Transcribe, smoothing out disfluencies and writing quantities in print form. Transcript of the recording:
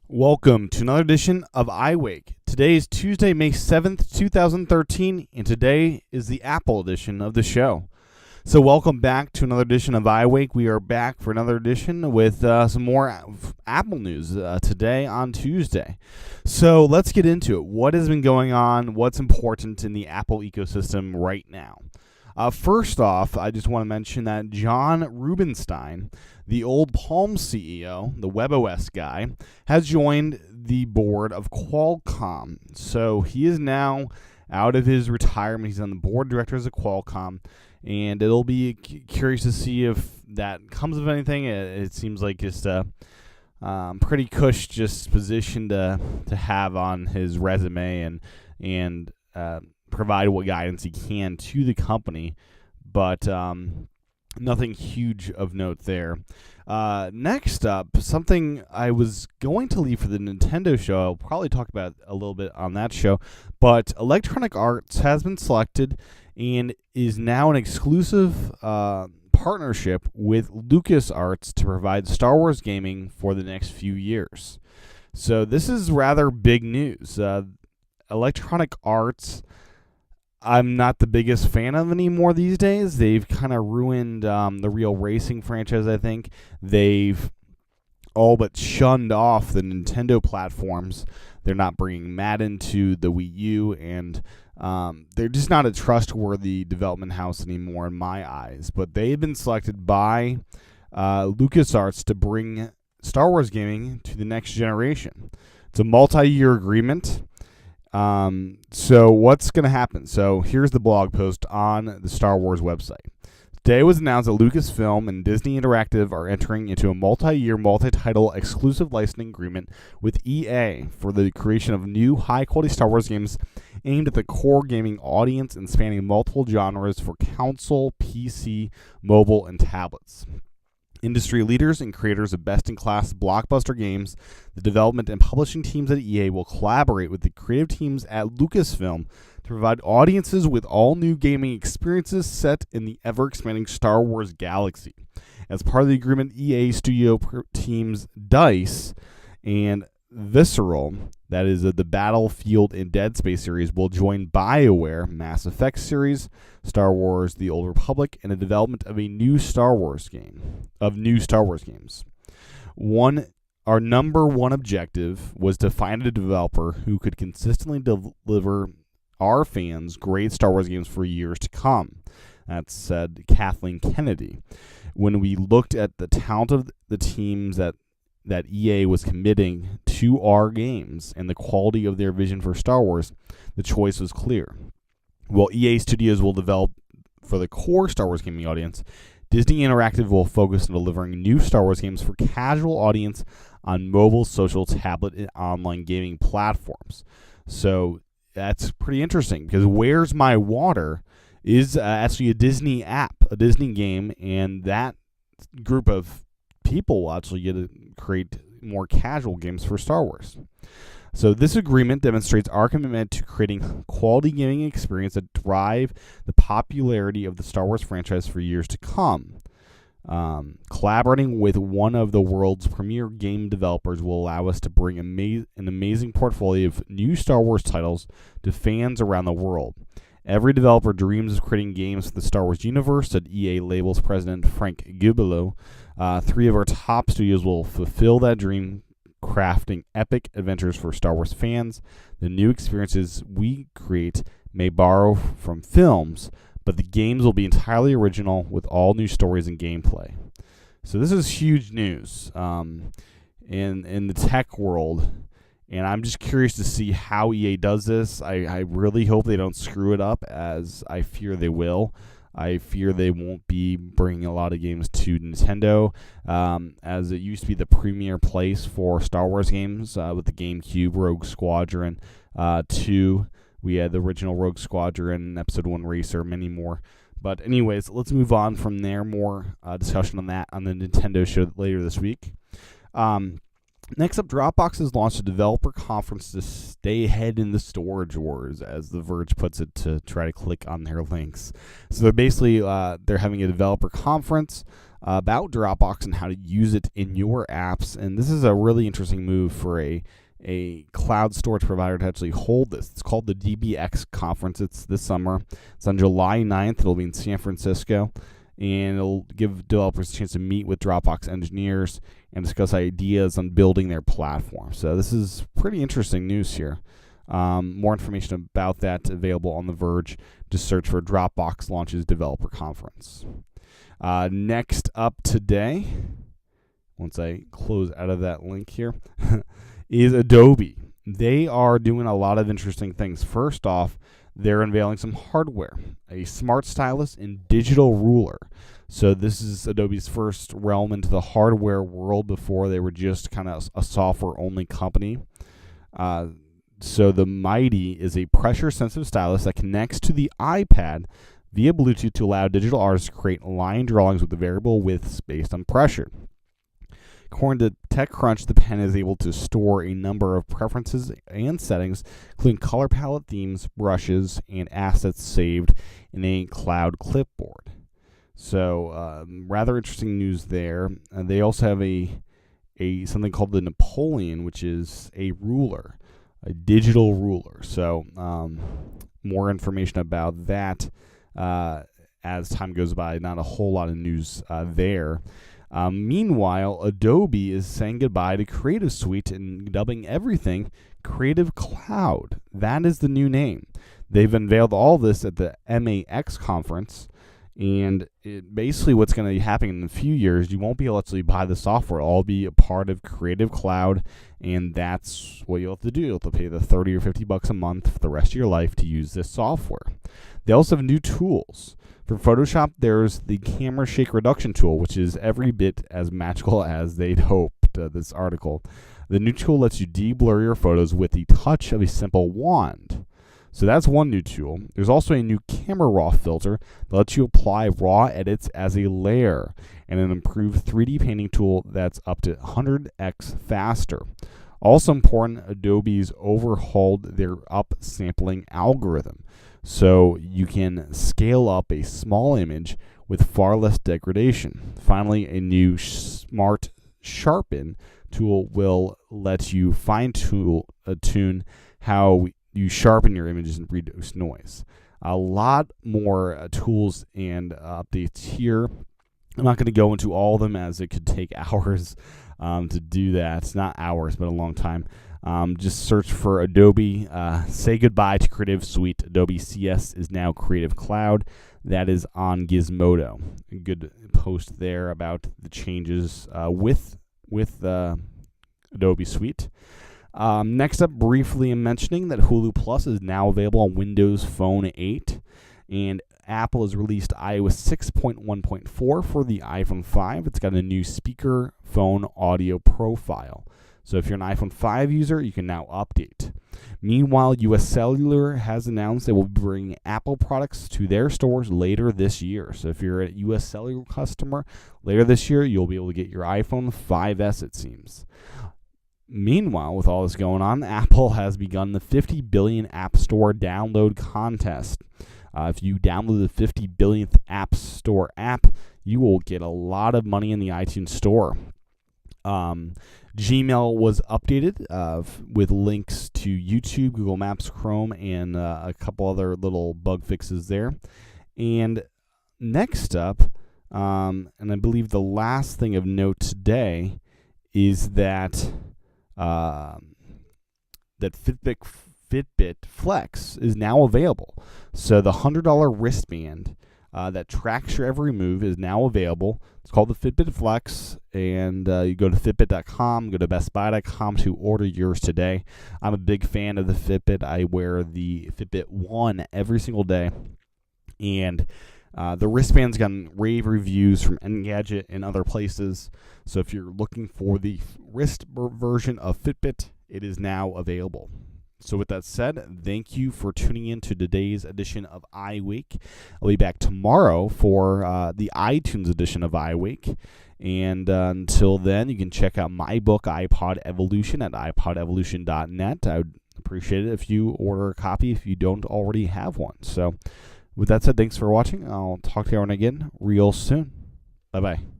Welcome to another edition of iWake. Today is Tuesday, May 7th, 2013, and today is the Apple edition of the show. So welcome back to another edition of iWake. We are back for another edition with some more Apple news today on Tuesday. So let's get into it. What has been going on? What's important in the Apple ecosystem right now? First off, I just want to mention that John Rubinstein, the old Palm CEO, the WebOS guy, has joined the board of Qualcomm. So he is now out of his retirement. He's on the board of directors of Qualcomm, and it'll be curious to see if that comes of anything. It seems like just a pretty cush just position to have on his resume and provide what guidance he can to the company, but nothing huge of note there. Next up, something I was going to leave for the Nintendo show. I'll probably talk about a little bit on that show, but Electronic Arts has been selected and is now an exclusive partnership with LucasArts to provide Star Wars gaming for the next few years. So this is rather big news. Electronic Arts, I'm not the biggest fan of anymore these days. They've kind of ruined the real racing franchise, I think. They've all but shunned off the Nintendo platforms. They're not bringing Madden to the Wii U, and they're just not a trustworthy development house anymore in my eyes. But they've been selected by LucasArts to bring Star Wars gaming to the next generation. It's a multi-year agreement. So what's going to happen? So here's the blog post on the Star Wars website. Today was announced that Lucasfilm and Disney Interactive are entering into a multi-year, multi-title exclusive licensing agreement with EA for the creation of new high-quality Star Wars games aimed at the core gaming audience and spanning multiple genres for console, PC, mobile, and tablets. Industry leaders and creators of best-in-class blockbuster games, the development and publishing teams at EA will collaborate with the creative teams at Lucasfilm to provide audiences with all new gaming experiences set in the ever-expanding Star Wars galaxy. As part of the agreement, EA studio teams DICE and Visceral, that is the Battlefield and Dead Space series, will join BioWare, Mass Effect series, Star Wars: The Old Republic, and the development of a new Star Wars games. Our number one objective was to find a developer who could consistently deliver our fans great Star Wars games for years to come. That said Kathleen Kennedy. When we looked at the talent of the teams that EA was committing to our games and the quality of their vision for Star Wars, the choice was clear. While EA Studios will develop for the core Star Wars gaming audience, Disney Interactive will focus on delivering new Star Wars games for casual audience on mobile, social, tablet, and online gaming platforms. So that's pretty interesting because Where's My Water is actually a Disney app, a Disney game, and that group of people will actually get to create more casual games for Star Wars. So this agreement demonstrates our commitment to creating quality gaming experience that drive the popularity of the Star Wars franchise for years to come. Collaborating with one of the world's premier game developers will allow us to bring an amazing portfolio of new Star Wars titles to fans around the world. Every developer dreams of creating games for the Star Wars universe, said EA Labels president Frank Gubilo. 3 of our top studios will fulfill that dream, crafting epic adventures for Star Wars fans. The new experiences we create may borrow from films, but the games will be entirely original with all new stories and gameplay. So this is huge news in the tech world, and I'm just curious to see how EA does this. I really hope they don't screw it up, as I fear they will. I fear they won't be bringing a lot of games to Nintendo, as it used to be the premier place for Star Wars games with the GameCube, Rogue Squadron 2. We had the original Rogue Squadron, Episode 1 Racer, many more. But anyways, let's move on from there. More discussion on that on the Nintendo show later this week. Next up, Dropbox has launched a developer conference to stay ahead in the storage wars, as The Verge puts it, to try to click on their links. So they're basically they're having a developer conference about Dropbox and how to use it in your apps. And this is a really interesting move for a cloud storage provider to actually hold this. It's called the DBX conference. It's this summer. It's on July 9th. It'll be in San Francisco. And it'll give developers a chance to meet with Dropbox engineers and discuss ideas on building their platform. So this is pretty interesting news here. More information about that available on The Verge. Just search for Dropbox launches developer conference. Next up today, once I close out of that link here, is Adobe. They are doing a lot of interesting things. First off, they're unveiling some hardware, a smart stylus and digital ruler. So this is Adobe's first realm into the hardware world. Before, they were just kind of a software-only company. So the Mighty is a pressure-sensitive stylus that connects to the iPad via Bluetooth to allow digital artists to create line drawings with variable widths based on pressure. According to TechCrunch, the pen is able to store a number of preferences and settings, including color palette, themes, brushes, and assets saved in a cloud clipboard. So, rather interesting news there. They also have a something called the Napoleon, which is a ruler, a digital ruler. So, more information about that as time goes by. Not a whole lot of news there. Meanwhile, Adobe is saying goodbye to Creative Suite and dubbing everything Creative Cloud. That is the new name. They've unveiled all this at the MAX conference, and basically what's going to be happening in a few years, you won't be able to actually buy the software. It'll all be a part of Creative Cloud, and that's what you'll have to do. You'll have to pay the $30 or $50 a month for the rest of your life to use this software. They also have new tools. For Photoshop, there's the camera shake reduction tool, which is every bit as magical as they'd hoped, this article. The new tool lets you de-blur your photos with the touch of a simple wand. So that's one new tool. There's also a new camera raw filter that lets you apply raw edits as a layer, and an improved 3D painting tool that's up to 100x faster. Also important, Adobe's overhauled their upsampling algorithm. So you can scale up a small image with far less degradation. Finally, a new smart sharpen tool will let you fine-tune how you sharpen your images and reduce noise. A lot more tools and updates here. I'm not going to go into all of them, as it could take hours to do that. It's not hours, but a long time. Just search for Adobe. Say goodbye to Creative Suite. Adobe CS is now Creative Cloud. That is on Gizmodo. A good post there about the changes with Adobe Suite. Next up, briefly I'm mentioning that Hulu Plus is now available on Windows Phone 8, and Apple has released iOS 6.1.4 for the iPhone 5. It's got a new speaker phone audio profile. So if you're an iPhone 5 user, you can now update. Meanwhile, US Cellular has announced they will be bringing Apple products to their stores later this year. So if you're a US Cellular customer, later this year, you'll be able to get your iPhone 5S, it seems. Meanwhile, with all this going on, Apple has begun the 50 billion App Store download contest. If you download the 50 billionth App Store app, you will get a lot of money in the iTunes Store. Gmail was updated with links to YouTube, Google Maps, Chrome, and a couple other little bug fixes there. And next up, and I believe the last thing of note today, is that Fitbit Flex is now available. So the $100 wristband that tracks your every move is now available. It's called the Fitbit Flex, and you go to Fitbit.com, go to BestBuy.com to order yours today. I'm a big fan of the Fitbit. I wear the Fitbit 1 every single day, and the wristband's gotten rave reviews from Engadget and other places. So if you're looking for the wrist version of Fitbit, it is now available. So with that said, thank you for tuning in to today's edition of iWake. I'll be back tomorrow for the iTunes edition of iWake. And until then, you can check out my book, iPod Evolution, at iPodEvolution.net. I would appreciate it if you order a copy if you don't already have one. So with that said, thanks for watching. I'll talk to you again real soon. Bye-bye.